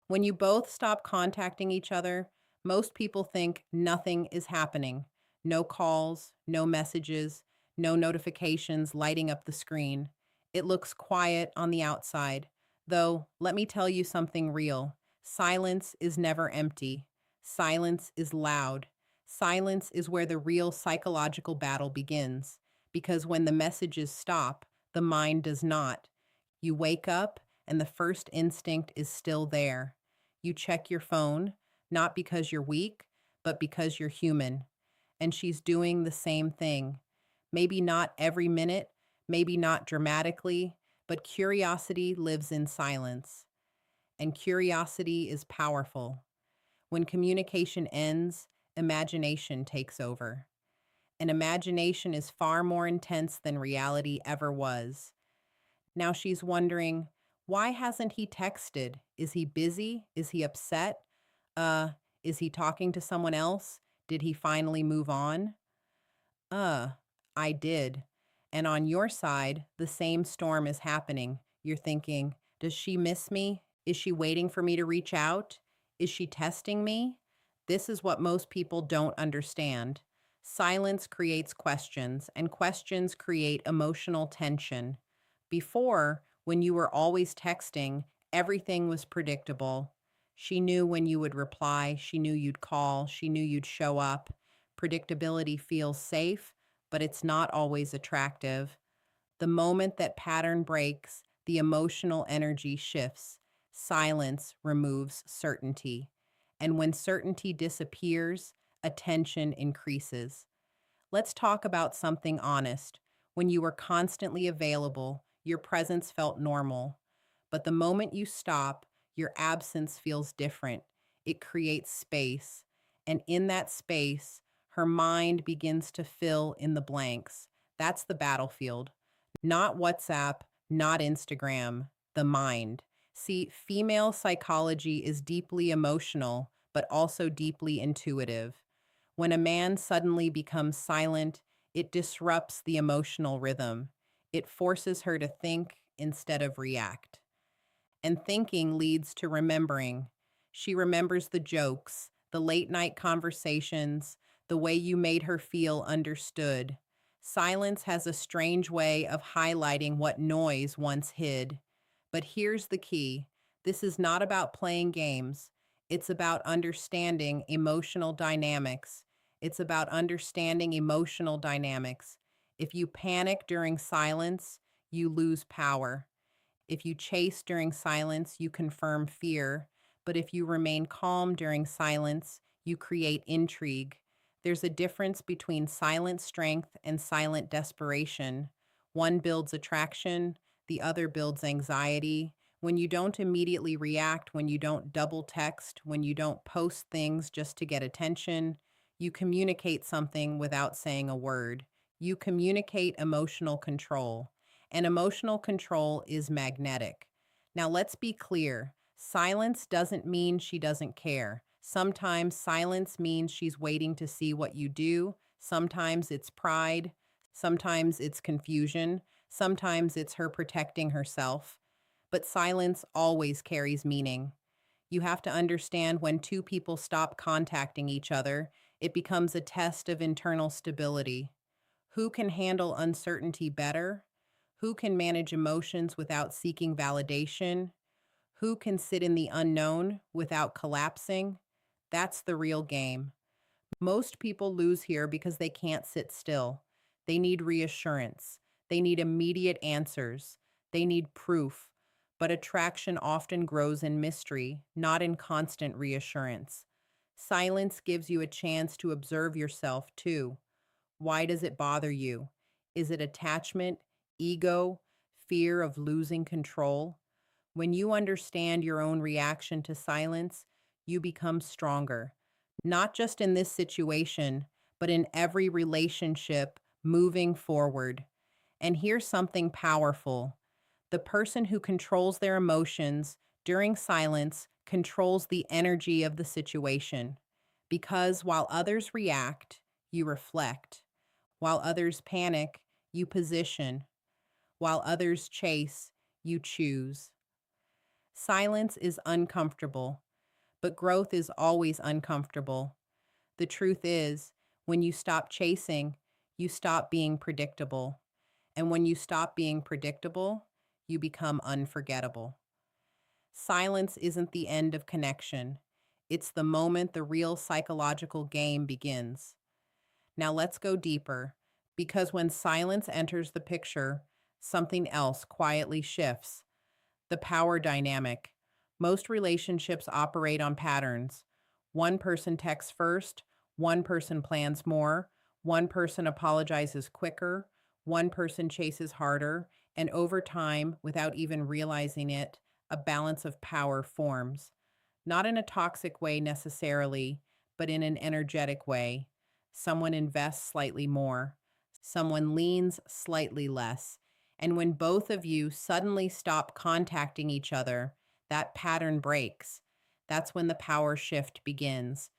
When you both stop contacting each other, most people think nothing is happening. No calls, no messages, no notifications lighting up the screen. It looks quiet on the outside. Though, let me tell you something real. Silence is never empty. Silence is loud. Silence is where the real psychological battle begins. Because when the messages stop, the mind does not. You wake up, and the first instinct is still there. You check your phone, not because you're weak, but because you're human. And she's doing the same thing. Maybe not every minute, maybe not dramatically, but curiosity lives in silence. And curiosity is powerful. When communication ends, imagination takes over. And imagination is far more intense than reality ever was. Now she's wondering, why hasn't he texted? Is he busy? Is he upset? Uh, is he talking to someone else? Did he finally move on? Uh, I did. And on your side, the same storm is happening. You're thinking, does she miss me? Is she waiting for me to reach out? Is she testing me? This is what most people don't understand. Silence creates questions, and questions create emotional tension. Before, when you were always texting, everything was predictable. She knew when you would reply, she knew you'd call, she knew you'd show up. Predictability feels safe, but it's not always attractive. The moment that pattern breaks, the emotional energy shifts. Silence removes certainty. And when certainty disappears, attention increases. Let's talk about something honest. When you were constantly available, your presence felt normal. But the moment you stop, your absence feels different. It creates space. And in that space, her mind begins to fill in the blanks. That's the battlefield. Not WhatsApp, not Instagram, the mind. See, female psychology is deeply emotional, but also deeply intuitive. When a man suddenly becomes silent, it disrupts the emotional rhythm. It forces her to think instead of react. And thinking leads to remembering. She remembers the jokes, the late night conversations, the way you made her feel understood. Silence has a strange way of highlighting what noise once hid. But here's the key: this is not about playing games, it's about understanding emotional dynamics. It's about understanding emotional dynamics. If you panic during silence, you lose power. If you chase during silence, you confirm fear. But if you remain calm during silence, you create intrigue. There's a difference between silent strength and silent desperation. One builds attraction, the other builds anxiety. When you don't immediately react, when you don't double text, when you don't post things just to get attention, you communicate something without saying a word. You communicate emotional control, and emotional control is magnetic. Now, let's be clear: silence doesn't mean she doesn't care. Sometimes silence means she's waiting to see what you do. Sometimes it's pride. Sometimes it's confusion. Sometimes it's her protecting herself. But silence always carries meaning. You have to understand, when two people stop contacting each other, it becomes a test of internal stability. Who can handle uncertainty better? Who can manage emotions without seeking validation? Who can sit in the unknown without collapsing? That's the real game. Most people lose here because they can't sit still. They need reassurance. They need immediate answers. They need proof. But attraction often grows in mystery, not in constant reassurance. Silence gives you a chance to observe yourself, too. Why does it bother you? Is it attachment, ego, fear of losing control? When you understand your own reaction to silence, you become stronger. Not just in this situation, but in every relationship moving forward. And here's something powerful: the person who controls their emotions during silence controls the energy of the situation. Because while others react, you reflect. While others panic, you position. While others chase, you choose. Silence is uncomfortable, but growth is always uncomfortable. The truth is, when you stop chasing, you stop being predictable. And when you stop being predictable, you become unforgettable. Silence isn't the end of connection, it's the moment the real psychological game begins. Now let's go deeper, because when silence enters the picture, something else quietly shifts. The power dynamic. Most relationships operate on patterns. One person texts first, one person plans more, one person apologizes quicker, one person chases harder, and over time, without even realizing it, a balance of power forms. Not in a toxic way necessarily, but in an energetic way. Someone invests slightly more, someone leans slightly less. And when both of you suddenly stop contacting each other, that pattern breaks. That's when the power shift begins.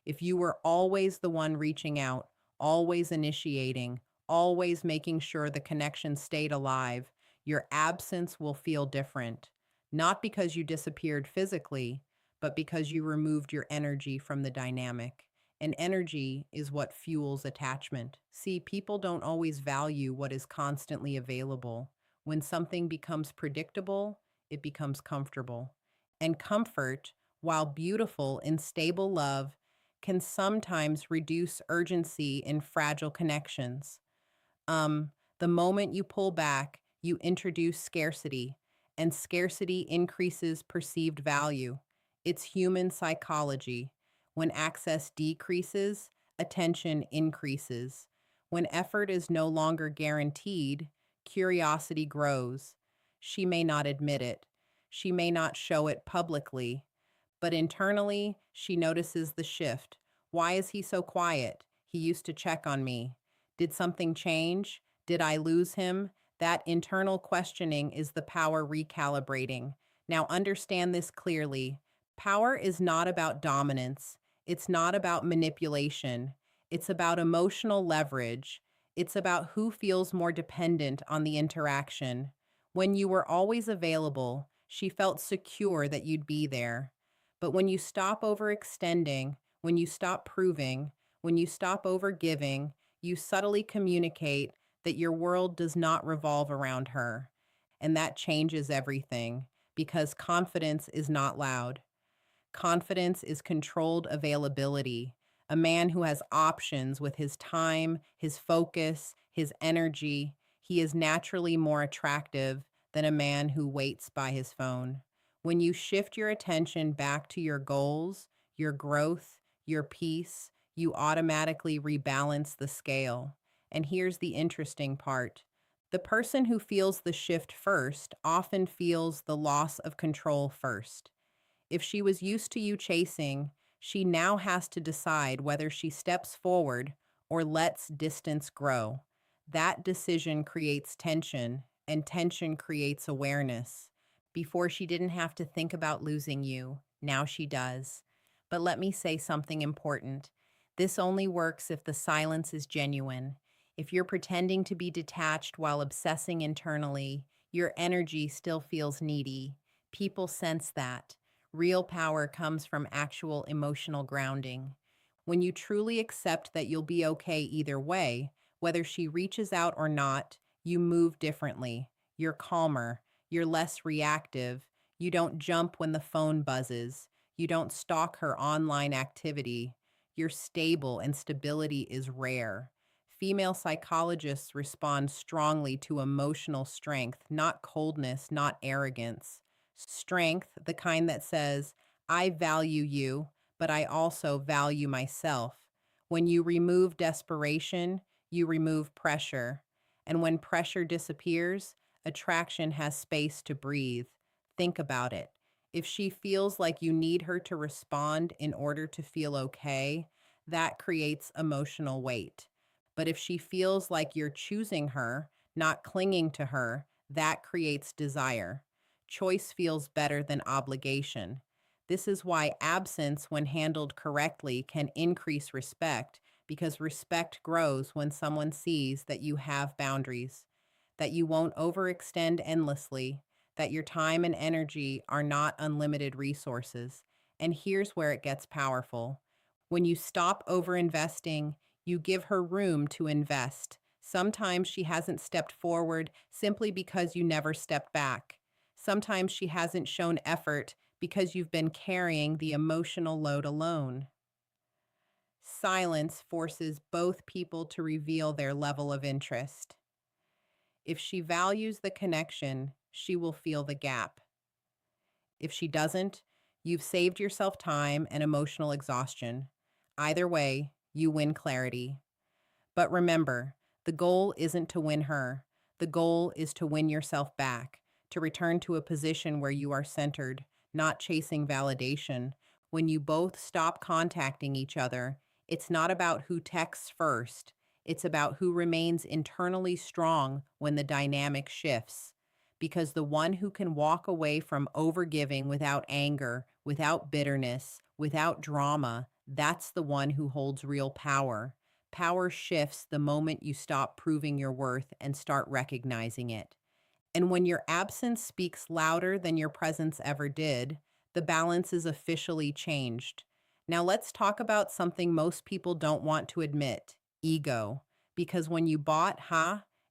If you were always the one reaching out, always initiating, always making sure the connection stayed alive, your absence will feel different. Not because you disappeared physically, but because you removed your energy from the dynamic. And energy is what fuels attachment. See, people don't always value what is constantly available. When something becomes predictable, it becomes comfortable. And comfort, while beautiful in stable love, can sometimes reduce urgency in fragile connections. Um, the moment you pull back, you introduce scarcity, and scarcity increases perceived value. It's human psychology. When access decreases, attention increases. When effort is no longer guaranteed, curiosity grows. She may not admit it. She may not show it publicly, but internally, she notices the shift. Why is he so quiet? He used to check on me. Did something change? Did I lose him? That internal questioning is the power recalibrating. Now, understand this clearly. Power is not about dominance, it's not about manipulation, it's about emotional leverage. It's about who feels more dependent on the interaction. When you were always available, she felt secure that you'd be there. But when you stop overextending, when you stop proving, when you stop overgiving, you subtly communicate that your world does not revolve around her. And that changes everything because confidence is not loud. Confidence is controlled availability. A man who has options with his time, his focus, his energy, he is naturally more attractive than a man who waits by his phone. When you shift your attention back to your goals, your growth, your peace, you automatically rebalance the scale. And here's the interesting part. The person who feels the shift first often feels the loss of control first. If she was used to you chasing, she now has to decide whether she steps forward or lets distance grow. That decision creates tension, and tension creates awareness. Before, she didn't have to think about losing you. Now she does. But let me say something important. This only works if the silence is genuine. If you're pretending to be detached while obsessing internally, your energy still feels needy. People sense that. Real power comes from actual emotional grounding. When you truly accept that you'll be okay either way, whether she reaches out or not, you move differently. You're calmer. You're less reactive. You don't jump when the phone buzzes. You don't stalk her online activity. You're stable, and stability is rare. Female psychologists respond strongly to emotional strength, not coldness, not arrogance. Strength, the kind that says, I value you, but I also value myself. When you remove desperation, you remove pressure. And when pressure disappears, attraction has space to breathe. Think about it. If she feels like you need her to respond in order to feel okay, that creates emotional weight. But if she feels like you're choosing her, not clinging to her, that creates desire. Choice feels better than obligation. This is why absence, when handled correctly, can increase respect because respect grows when someone sees that you have boundaries, that you won't overextend endlessly, that your time and energy are not unlimited resources. And here's where it gets powerful. When you stop overinvesting, you give her room to invest. Sometimes she hasn't stepped forward simply because you never stepped back. Sometimes she hasn't shown effort because you've been carrying the emotional load alone. Silence forces both people to reveal their level of interest. If she values the connection, she will feel the gap. If she doesn't, you've saved yourself time and emotional exhaustion. Either way, you win clarity. But remember, the goal isn't to win her. The goal is to win yourself back, to return to a position where you are centered, not chasing validation. When you both stop contacting each other, it's not about who texts first. It's about who remains internally strong when the dynamic shifts. Because the one who can walk away from overgiving without anger, without bitterness, without drama, that's the one who holds real power. Power shifts the moment you stop proving your worth and start recognizing it. And when your absence speaks louder than your presence ever did, the balance is officially changed. Now, let's talk about something most people don't want to admit: ego. Because when you bought,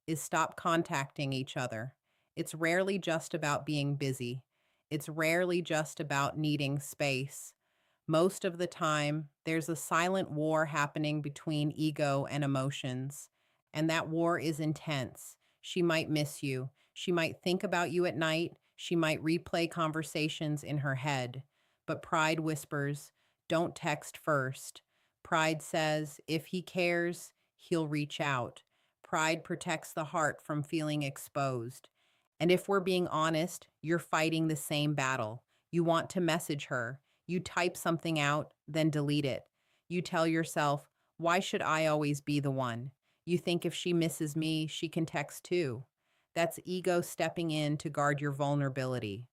is stop contacting each other. It's rarely just about being busy, it's rarely just about needing space. Most of the time, there's a silent war happening between ego and emotions, and that war is intense. She might miss you. She might think about you at night. She might replay conversations in her head. But pride whispers, don't text first. Pride says, if he cares, he'll reach out. Pride protects the heart from feeling exposed. And if we're being honest, you're fighting the same battle. You want to message her. You type something out, then delete it. You tell yourself, why should I always be the one? You think if she misses me, she can text too. That's ego stepping in to guard your vulnerability.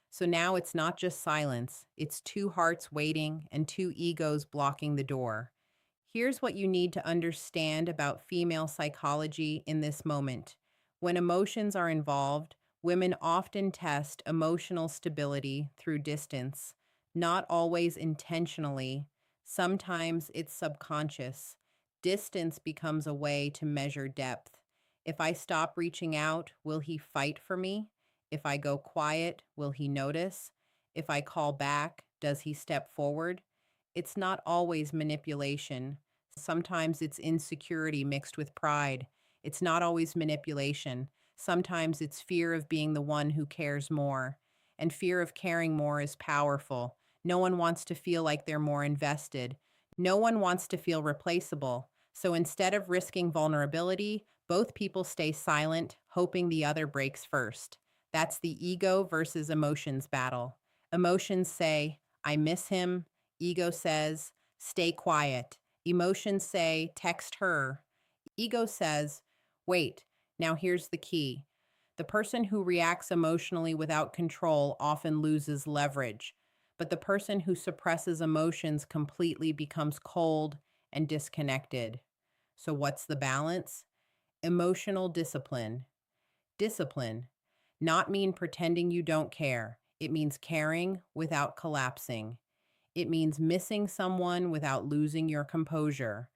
So now it's not just silence, it's two hearts waiting and two egos blocking the door. Here's what you need to understand about female psychology in this moment. When emotions are involved, women often test emotional stability through distance, not always intentionally. Sometimes it's subconscious. Distance becomes a way to measure depth. If I stop reaching out, will he fight for me? If I go quiet, will he notice? If I call back, does he step forward? It's not always manipulation. Sometimes it's insecurity mixed with pride. It's not always manipulation. Sometimes it's fear of being the one who cares more. And fear of caring more is powerful. No one wants to feel like they're more invested. No one wants to feel replaceable. So instead of risking vulnerability, both people stay silent, hoping the other breaks first. That's the ego versus emotions battle. Emotions say, I miss him. Ego says, stay quiet. Emotions say, text her. Ego says, wait, now here's the key. The person who reacts emotionally without control often loses leverage, but the person who suppresses emotions completely becomes cold and disconnected. So, what's the balance? Emotional discipline. Discipline. Not mean pretending you don't care. It means caring without collapsing. It means missing someone without losing your composure.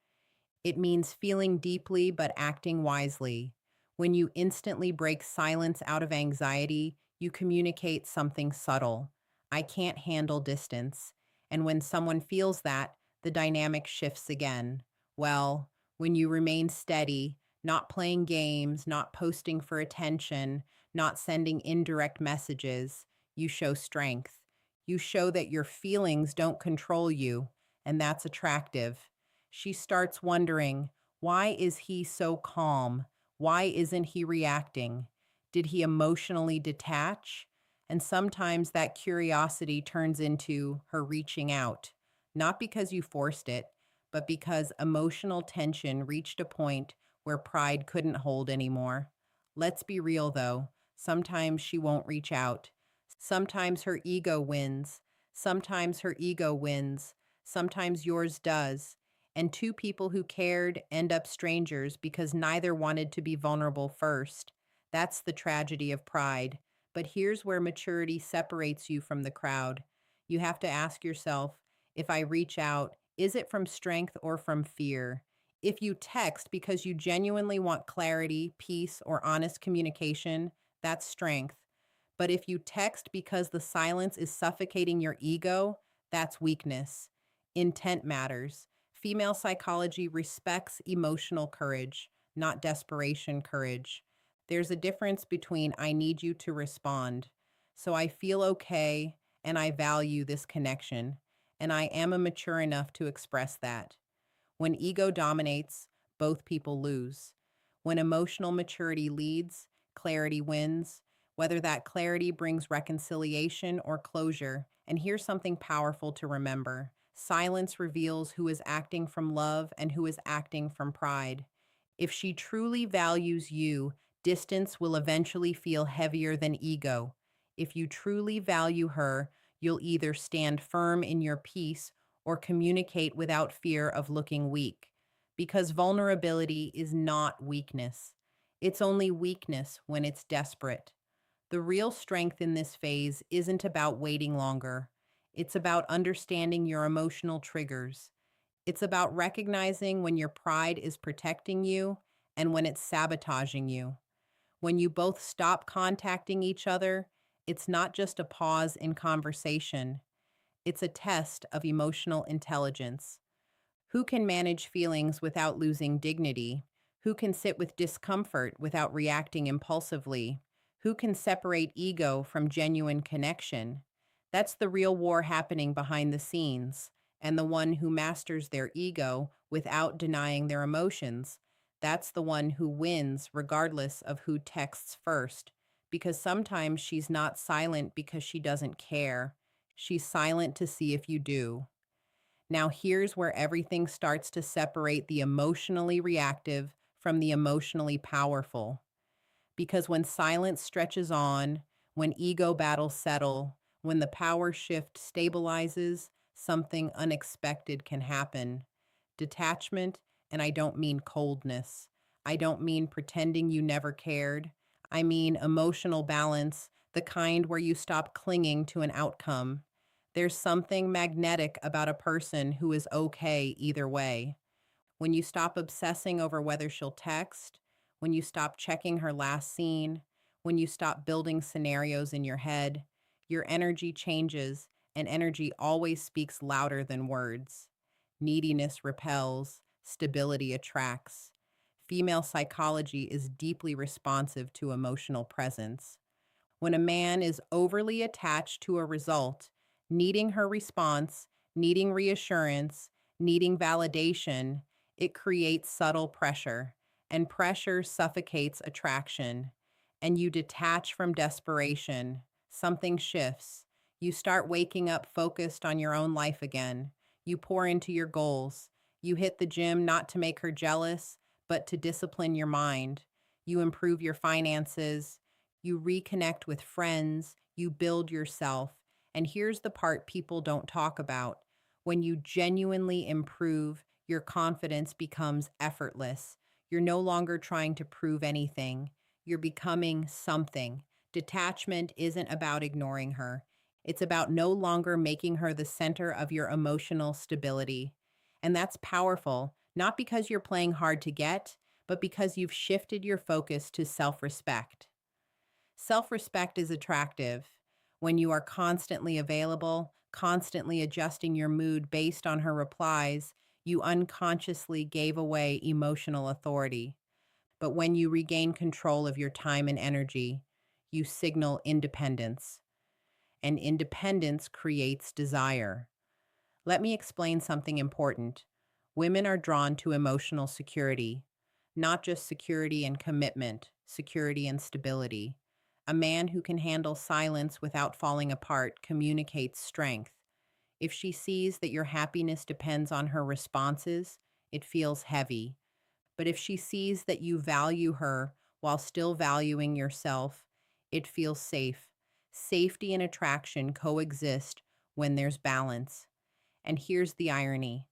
It means feeling deeply but acting wisely. When you instantly break silence out of anxiety, you communicate something subtle. I can't handle distance. And when someone feels that, the dynamic shifts again. Well, when you remain steady, not playing games, not posting for attention, not sending indirect messages, you show strength. You show that your feelings don't control you, and that's attractive. She starts wondering, why is he so calm? Why isn't he reacting? Did he emotionally detach? And sometimes that curiosity turns into her reaching out, not because you forced it, but because emotional tension reached a point where pride couldn't hold anymore. Let's be real though, sometimes she won't reach out. Sometimes her ego wins. Sometimes her ego wins. Sometimes yours does. And two people who cared end up strangers because neither wanted to be vulnerable first. That's the tragedy of pride. But here's where maturity separates you from the crowd. You have to ask yourself, if I reach out, is it from strength or from fear? If you text because you genuinely want clarity, peace, or honest communication, that's strength. But if you text because the silence is suffocating your ego, that's weakness. Intent matters. Female psychology respects emotional courage, not desperation courage. There's a difference between I need you to respond. So I feel okay and I value this connection, and I am a mature enough to express that. When ego dominates, both people lose. When emotional maturity leads, clarity wins, whether that clarity brings reconciliation or closure. And here's something powerful to remember: silence reveals who is acting from love and who is acting from pride. If she truly values you, distance will eventually feel heavier than ego. If you truly value her, you'll either stand firm in your peace or communicate without fear of looking weak. Because vulnerability is not weakness. It's only weakness when it's desperate. The real strength in this phase isn't about waiting longer. It's about understanding your emotional triggers. It's about recognizing when your pride is protecting you and when it's sabotaging you. When you both stop contacting each other, it's not just a pause in conversation, it's a test of emotional intelligence. Who can manage feelings without losing dignity? Who can sit with discomfort without reacting impulsively? Who can separate ego from genuine connection? That's the real war happening behind the scenes. And the one who masters their ego without denying their emotions, that's the one who wins regardless of who texts first. Because sometimes she's not silent because she doesn't care. She's silent to see if you do. Now, here's where everything starts to separate the emotionally reactive from the emotionally powerful. Because when silence stretches on, when ego battles settle, when the power shift stabilizes, something unexpected can happen. Detachment, and I don't mean coldness. I don't mean pretending you never cared. I mean emotional balance, the kind where you stop clinging to an outcome. There's something magnetic about a person who is okay either way. When you stop obsessing over whether she'll text, when you stop checking her last scene, when you stop building scenarios in your head, your energy changes, and energy always speaks louder than words. Neediness repels, stability attracts. Female psychology is deeply responsive to emotional presence. When a man is overly attached to a result, needing her response, needing reassurance, needing validation, it creates subtle pressure, and pressure suffocates attraction. And you detach from desperation. Something shifts. You start waking up focused on your own life again. You pour into your goals. You hit the gym not to make her jealous, but to discipline your mind. You improve your finances. You reconnect with friends, you build yourself. And here's the part people don't talk about. When you genuinely improve, your confidence becomes effortless. You're no longer trying to prove anything, you're becoming something. Detachment isn't about ignoring her, it's about no longer making her the center of your emotional stability. And that's powerful, not because you're playing hard to get, but because you've shifted your focus to self respect. Self respect is attractive when you are constantly available, constantly adjusting your mood based on her replies. You unconsciously gave away emotional authority. But when you regain control of your time and energy, you signal independence. And independence creates desire. Let me explain something important. Women are drawn to emotional security, not just security and commitment, security and stability. A man who can handle silence without falling apart communicates strength. If she sees that your happiness depends on her responses, it feels heavy. But if she sees that you value her while still valuing yourself, it feels safe. Safety and attraction coexist when there's balance. And here's the irony: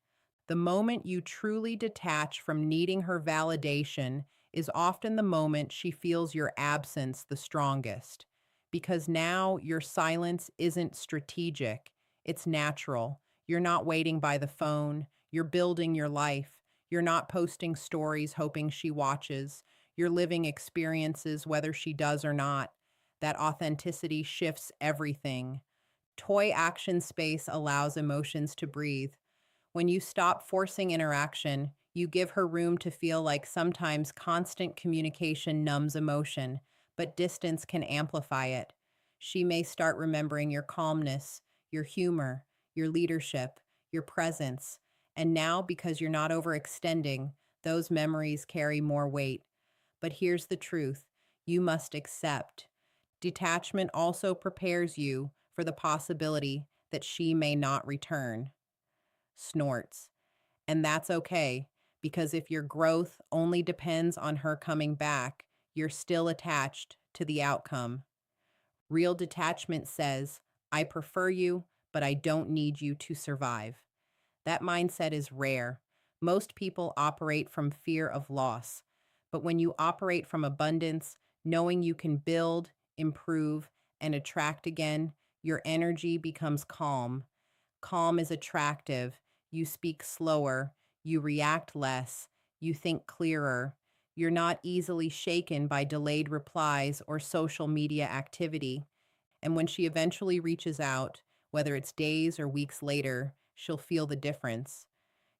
the moment you truly detach from needing her validation is often the moment she feels your absence the strongest. because now your silence isn't strategic, it's natural. You're not waiting by the phone, you're building your life. You're not posting stories hoping she watches. You're living experiences whether she does or not. That authenticity shifts everything. Toy action space allows emotions to breathe. When you stop forcing interaction, you give her room to feel like sometimes constant communication numbs emotion, but distance can amplify it. She may start remembering your calmness, your humor, your leadership, your presence. And now, because you're not overextending, those memories carry more weight. But here's the truth: you must accept. Detachment also prepares you for the possibility that she may not return. Snorts. And that's okay, because if your growth only depends on her coming back, you're still attached to the outcome. Real detachment says, I prefer you, but I don't need you to survive. That mindset is rare. Most people operate from fear of loss. But when you operate from abundance, knowing you can build, improve, and attract again, your energy becomes calm. Calm is attractive. You speak slower. You react less. You think clearer. You're not easily shaken by delayed replies or social media activity. And when she eventually reaches out, whether it's days or weeks later, she'll feel the difference.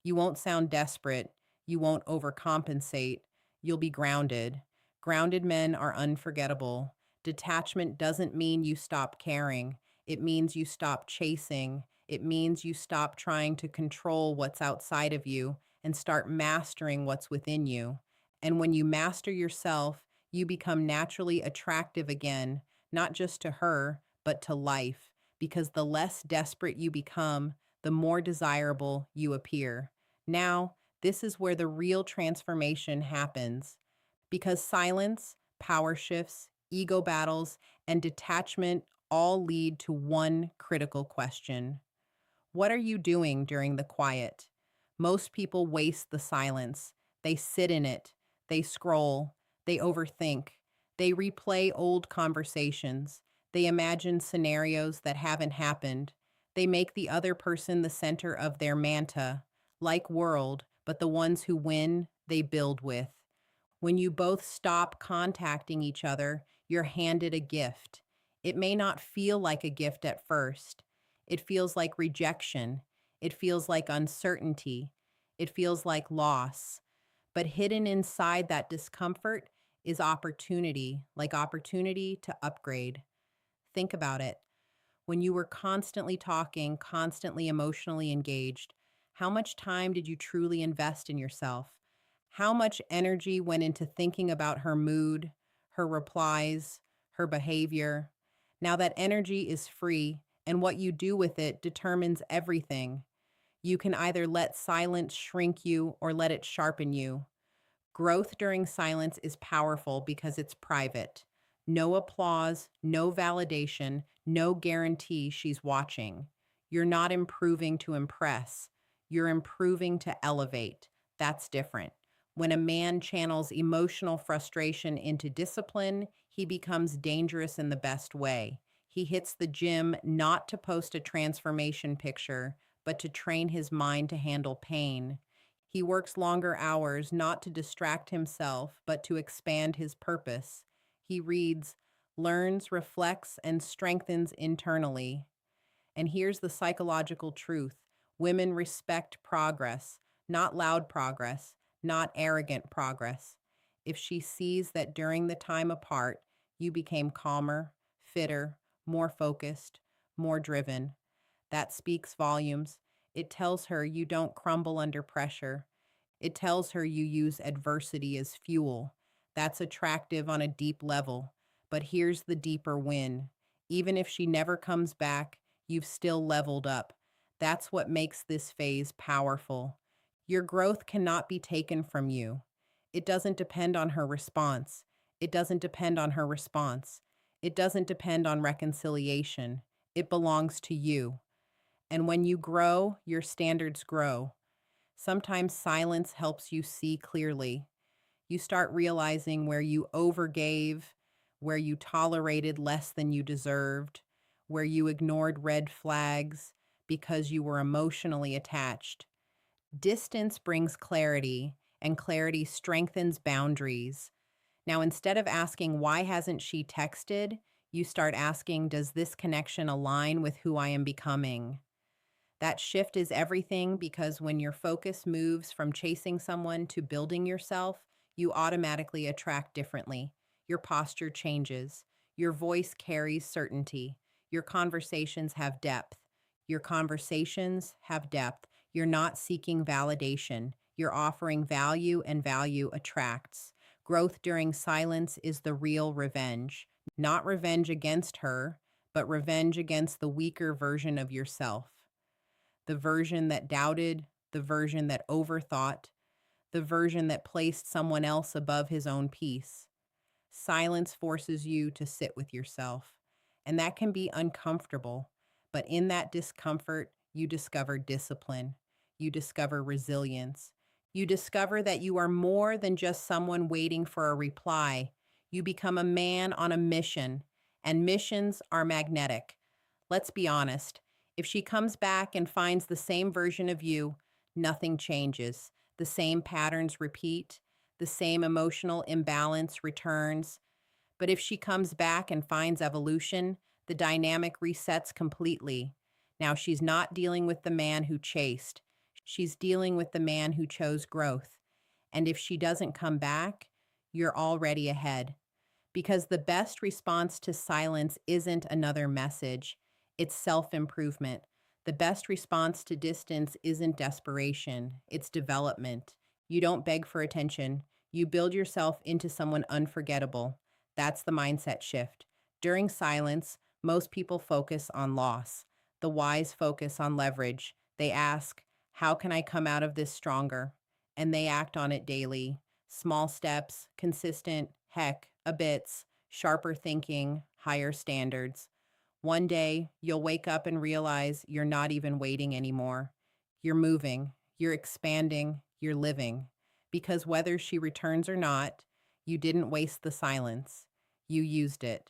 You won't sound desperate. You won't overcompensate. You'll be grounded. Grounded men are unforgettable. Detachment doesn't mean you stop caring. It means you stop chasing. It means you stop trying to control what's outside of you and start mastering what's within you. And when you master yourself, you become naturally attractive again, not just to her, but to life, because the less desperate you become, the more desirable you appear. Now, this is where the real transformation happens, because silence, power shifts, ego battles, and detachment all lead to one critical question: what are you doing during the quiet? Most people waste the silence. They sit in it. They scroll. They overthink. They replay old conversations. They imagine scenarios that haven't happened. They make the other person the center of their manta, like world, but the ones who win, they build with. When you both stop contacting each other, you're handed a gift. It may not feel like a gift at first. It feels like rejection. It feels like uncertainty. It feels like loss. But hidden inside that discomfort is opportunity, like opportunity to upgrade. Think about it. When you were constantly talking, constantly emotionally engaged, how much time did you truly invest in yourself? How much energy went into thinking about her mood, her replies, her behavior? Now that energy is free, and what you do with it determines everything. You can either let silence shrink you or let it sharpen you. Growth during silence is powerful because it's private. No applause, no validation, no guarantee she's watching. You're not improving to impress. You're improving to elevate. That's different. When a man channels emotional frustration into discipline, he becomes dangerous in the best way. He hits the gym not to post a transformation picture, but to train his mind to handle pain. He works longer hours not to distract himself, but to expand his purpose. He reads, learns, reflects, and strengthens internally. And here's the psychological truth: women respect progress, not loud progress, not arrogant progress. If she sees that during the time apart, you became calmer, fitter, more focused, more driven, that speaks volumes. It tells her you don't crumble under pressure. It tells her you use adversity as fuel. That's attractive on a deep level. But here's the deeper win: even if she never comes back, you've still leveled up. That's what makes this phase powerful. Your growth cannot be taken from you. It doesn't depend on her response. It doesn't depend on her response. It doesn't depend on reconciliation. It belongs to you. And when you grow, your standards grow. Sometimes silence helps you see clearly. You start realizing where you overgave, where you tolerated less than you deserved, where you ignored red flags because you were emotionally attached. Distance brings clarity, and clarity strengthens boundaries. Now, instead of asking, why hasn't she texted? You start asking, does this connection align with who I am becoming? That shift is everything because when your focus moves from chasing someone to building yourself, you automatically attract differently. Your posture changes. Your voice carries certainty. Your conversations have depth. Your conversations have depth. You're not seeking validation. You're offering value, and value attracts. Growth during silence is the real revenge. Not revenge against her, but revenge against the weaker version of yourself, the version that doubted, the version that overthought, the version that placed someone else above his own peace. Silence forces you to sit with yourself, and that can be uncomfortable. But in that discomfort, you discover discipline, you discover resilience, you discover that you are more than just someone waiting for a reply. You become a man on a mission, and missions are magnetic. Let's be honest. If she comes back and finds the same version of you, nothing changes. The same patterns repeat, the same emotional imbalance returns. But if she comes back and finds evolution, the dynamic resets completely. Now she's not dealing with the man who chased, she's dealing with the man who chose growth. And if she doesn't come back, you're already ahead. Because the best response to silence isn't another message, it's self improvement. The best response to distance isn't desperation, it's development. You don't beg for attention, you build yourself into someone unforgettable. That's the mindset shift. During silence, most people focus on loss. The wise focus on leverage. They ask, how can I come out of this stronger? And they act on it daily. Small steps, consistent, heck, a bits, sharper thinking, higher standards. One day, you'll wake up and realize you're not even waiting anymore. You're moving, you're expanding, you're living. Because whether she returns or not, you didn't waste the silence. You used it.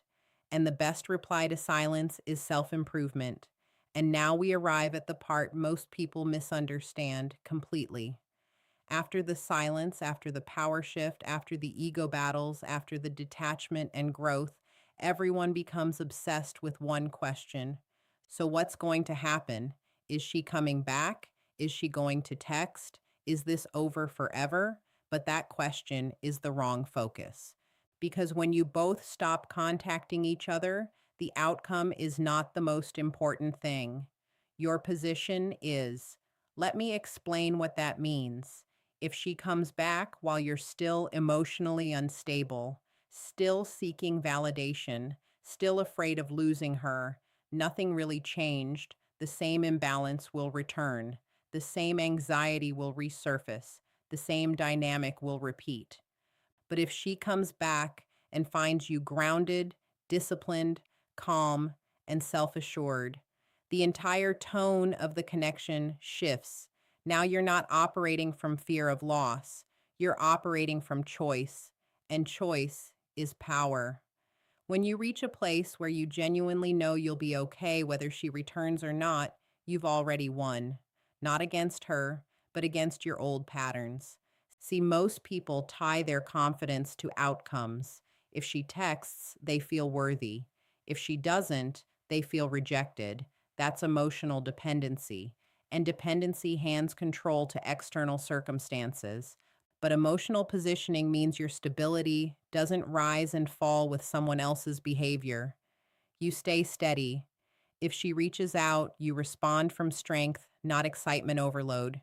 And the best reply to silence is self improvement. And now we arrive at the part most people misunderstand completely. After the silence, after the power shift, after the ego battles, after the detachment and growth, everyone becomes obsessed with one question. So, what's going to happen? Is she coming back? Is she going to text? Is this over forever? But that question is the wrong focus. Because when you both stop contacting each other, the outcome is not the most important thing. Your position is. Let me explain what that means. If she comes back while you're still emotionally unstable, still seeking validation, still afraid of losing her, nothing really changed. The same imbalance will return. The same anxiety will resurface. The same dynamic will repeat. But if she comes back and finds you grounded, disciplined, calm, and self assured, the entire tone of the connection shifts. Now you're not operating from fear of loss, you're operating from choice, and choice is power. When you reach a place where you genuinely know you'll be okay whether she returns or not, you've already won. Not against her, but against your old patterns. See, most people tie their confidence to outcomes. If she texts, they feel worthy. If she doesn't, they feel rejected. That's emotional dependency. And dependency hands control to external circumstances. But emotional positioning means your stability doesn't rise and fall with someone else's behavior. You stay steady. If she reaches out, you respond from strength, not excitement overload.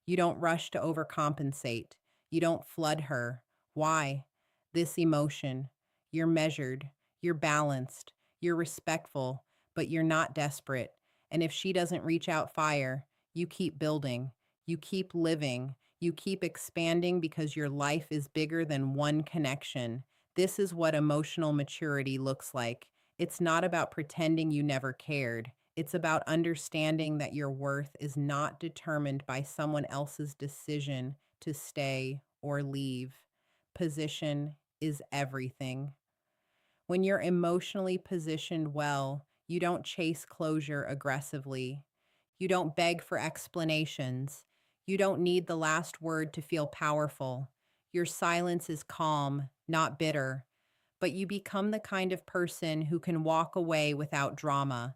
You don't rush to overcompensate. You don't flood her. Why? This emotion. You're measured. You're balanced. You're respectful, but you're not desperate. And if she doesn't reach out fire, you keep building. You keep living. You keep expanding because your life is bigger than one connection. This is what emotional maturity looks like. It's not about pretending you never cared. It's about understanding that your worth is not determined by someone else's decision to stay or leave. Position is everything. When you're emotionally positioned well, you don't chase closure aggressively. You don't beg for explanations. You don't need the last word to feel powerful. Your silence is calm, not bitter, but you become the kind of person who can walk away without drama.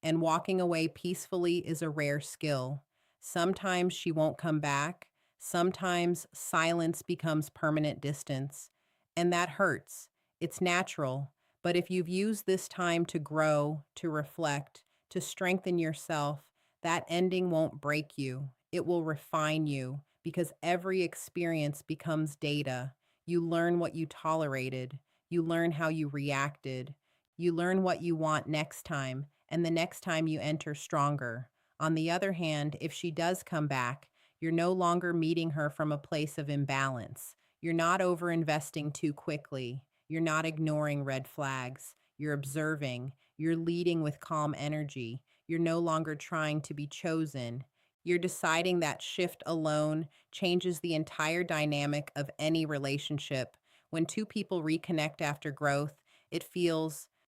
And walking away peacefully is a rare skill. Sometimes she won't come back. Sometimes silence becomes permanent distance. And that hurts. It's natural. But if you've used this time to grow, to reflect, to strengthen yourself, that ending won't break you. It will refine you because every experience becomes data. You learn what you tolerated. You learn how you reacted. You learn what you want next time, and the next time you enter stronger. On the other hand, if she does come back, you're no longer meeting her from a place of imbalance. You're not over investing too quickly. You're not ignoring red flags. You're observing. You're leading with calm energy. You're no longer trying to be chosen. You're deciding that shift alone changes the entire dynamic of any relationship. When two people reconnect after growth, it feels